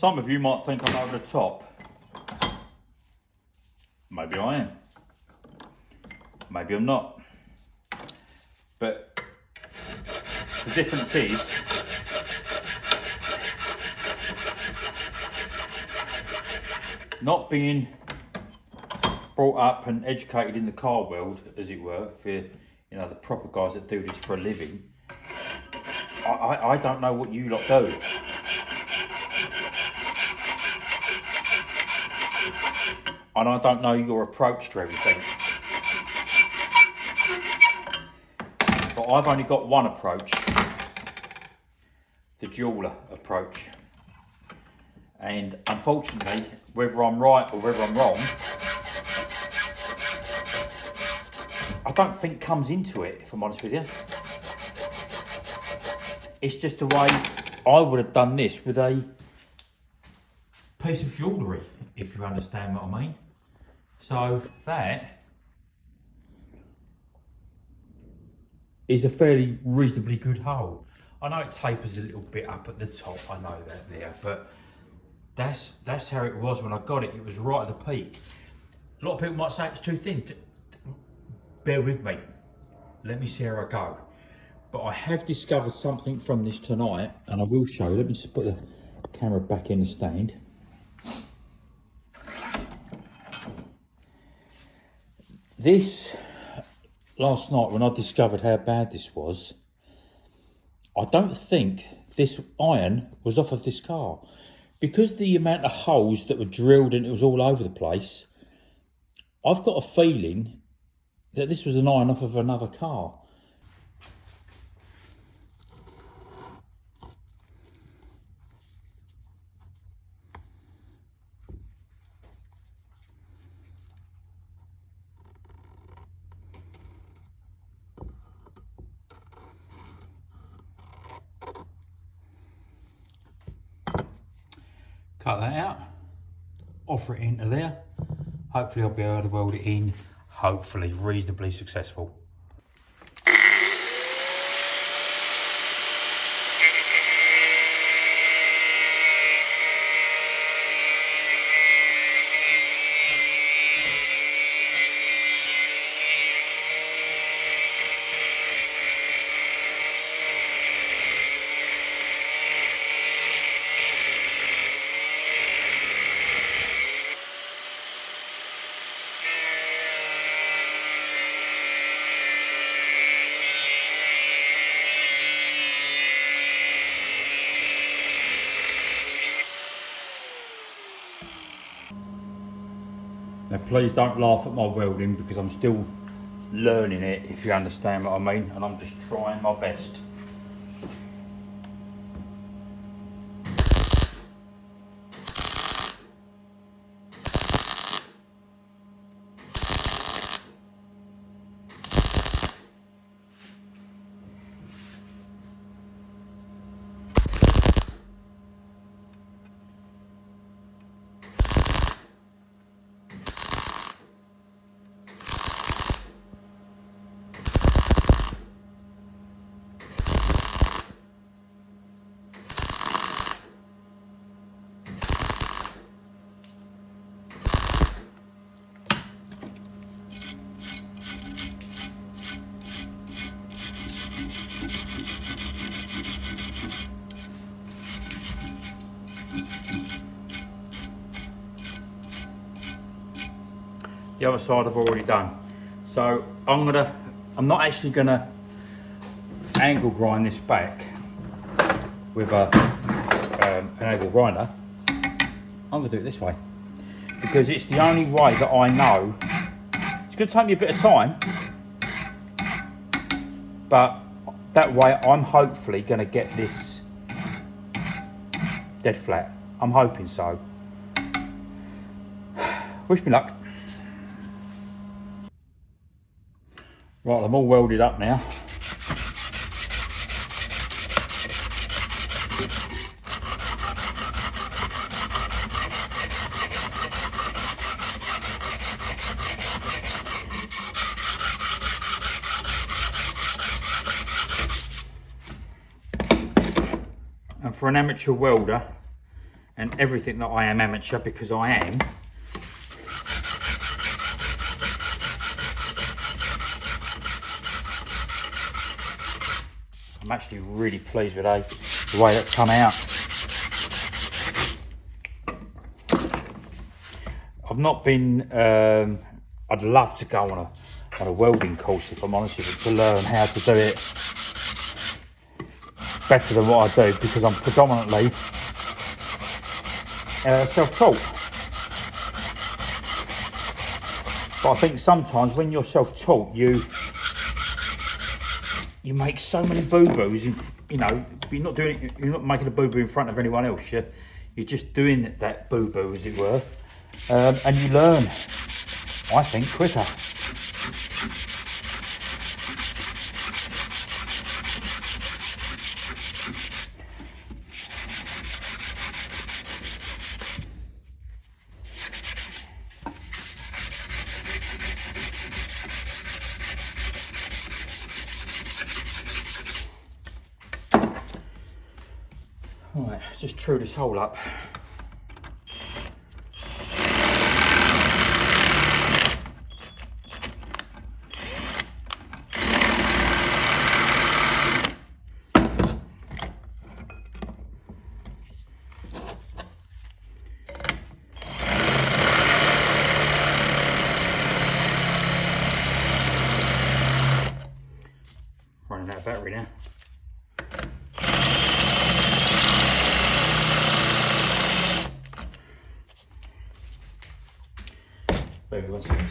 Some of you might think I'm over the top. Maybe I am. Maybe I'm not. But the difference is, not being brought up and educated in the car world, as it were, for the proper guys that do this for a living, I don't know what you lot do. And I don't know your approach to everything. But I've only got one approach, the jeweler approach. And unfortunately, whether I'm right or whether I'm wrong, I don't think comes into it, if I'm honest with you. It's just the way I would have done this with a piece of jewellery, if you understand what I mean. So that is a fairly reasonably good hole. I know it tapers a little bit up at the top, I know that there, but that's how it was when I got it. It was right at the peak. A lot of people might say it's too thin. Bear with me. Let me see how I go. But I have discovered something from this tonight, and I will show you. Let me just put the camera back in the stand. This, last night when I discovered how bad this was, I don't think this iron was off of this car. Because the amount of holes that were drilled and it was all over the place, I've got a feeling that this was an iron off of another car. Cut that out, offer it into there. Hopefully I'll be able to weld it in, hopefully reasonably successful. Now please don't laugh at my welding because I'm still learning it, if you understand what I mean, and I'm just trying my best. The other side I've already done. So I'm not actually gonna angle grind this back with an angle grinder. I'm gonna do it this way because it's the only way that I know. It's gonna take me a bit of time, but that way I'm hopefully gonna get this dead flat. I'm hoping so. Wish me luck. Right, I'm all welded up now. And for an amateur welder, and everything that I am amateur, because I am. I'm actually really pleased with the way that's come out. I've not been, I'd love to go on a welding course, if I'm honest with you, to learn how to do it better than what I do, because I'm predominantly self-taught. But I think sometimes when you're self-taught, you make so many boo-boos. You know, you're not making a boo-boo in front of anyone else. You're just doing that boo-boo, as it were, and you learn, I think, quicker. Right, just true this hole up. Running out of battery now. Maybe one second.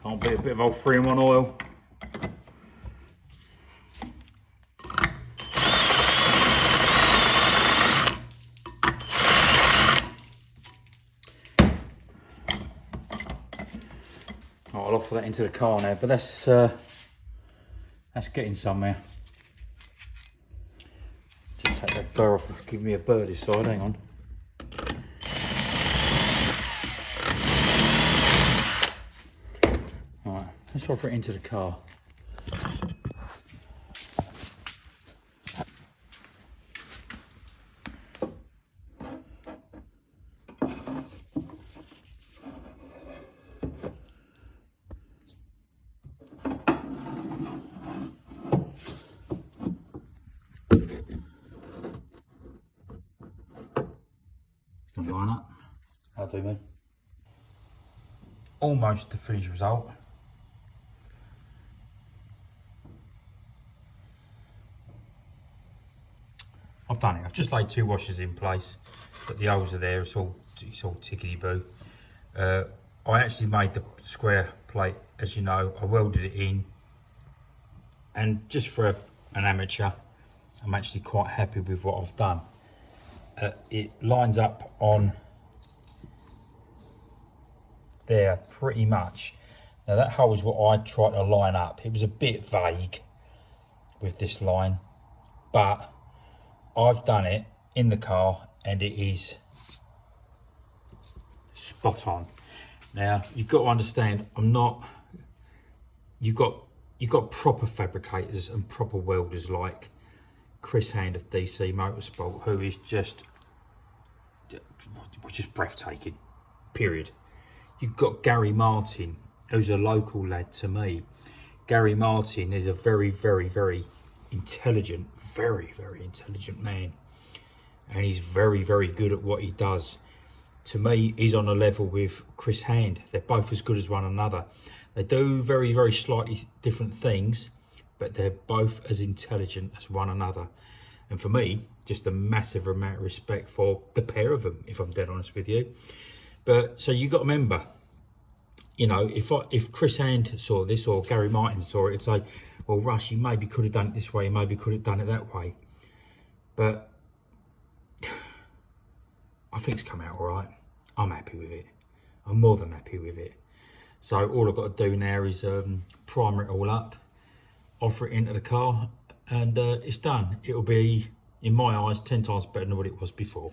Can't beat a bit of old 3-in-1 oil. I'll offer that into the car now, but that's getting somewhere. Just take that burr off, give me a burr this side, hang on. Alright, let's offer it into the car. Line up. That'll do me. Almost the finished result. I've done it. I've just laid 2 washers in place, but the holes are there. It's all tickety boo. I actually made the square plate, as you know. I welded it in, and just for an amateur, I'm actually quite happy with what I've done. It lines up on there pretty much. Now that hole is what I tried to line up. It was a bit vague with this line, but I've done it in the car and it is spot on. Now you've got to understand, you've got proper fabricators and proper welders like Chris Hand of DC Motorsport, who is just breathtaking, period. You've got Gary Martin, who's a local lad to me. Gary Martin is a very, very, very intelligent, very, very intelligent man. And he's very, very good at what he does. To me, he's on a level with Chris Hand. They're both as good as one another. They do very, very slightly different things, but they're both as intelligent as one another. And for me, just a massive amount of respect for the pair of them, if I'm dead honest with you. But so you got to remember, you know, if Chris Hand saw this or Gary Martin saw it, it'd say, well, Russ, you maybe could have done it this way, you maybe could have done it that way. But I think it's come out all right. I'm happy with it. I'm more than happy with it. So all I've got to do now is primer it all up, offer it into the car, and it's done. It'll be, in my eyes, 10 times better than what it was before.